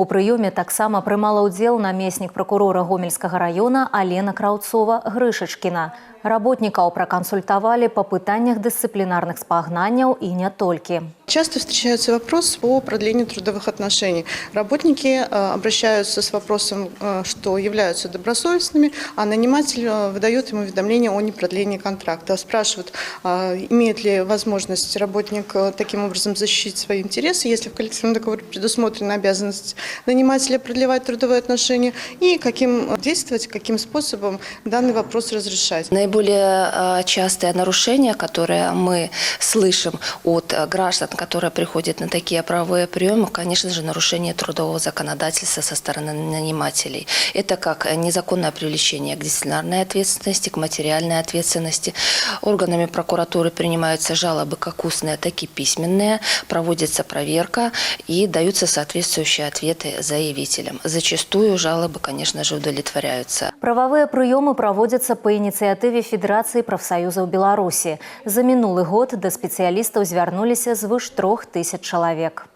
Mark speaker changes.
Speaker 1: У прыёме таксама прымала ўдзел намеснік пракурора Гомельскага района Алена Краўцова-Грышачкіна. Работников проконсультовали по пытаниях дисциплинарных спагнанняў и не только.
Speaker 2: Часто встречается вопрос о продлении трудовых отношений. Работники обращаются с вопросом, что являются добросовестными, а наниматель выдает им уведомление о непродлении контракта. Спрашивают, имеет ли возможность работник таким образом защитить свои интересы, если в коллективном договоре предусмотрена обязанность нанимателя продлевать трудовые отношения, и каким действовать, каким способом данный вопрос разрешать.
Speaker 3: Наиболее частое нарушение, которое мы слышим от граждан, которые приходят на такие правовые приемы, конечно же, нарушение трудового законодательства со стороны нанимателей. Это как незаконное привлечение к дисциплинарной ответственности, к материальной ответственности. Органами прокуратуры принимаются жалобы как устные, так и письменные, проводится проверка и даются соответствующие ответы заявителям. Зачастую жалобы, конечно же, удовлетворяются.
Speaker 1: Правовые приемы проводятся по инициативе Федерации профсоюзов Беларуси. За минулый год до специалистов звярнуліся звыш 3000 человек.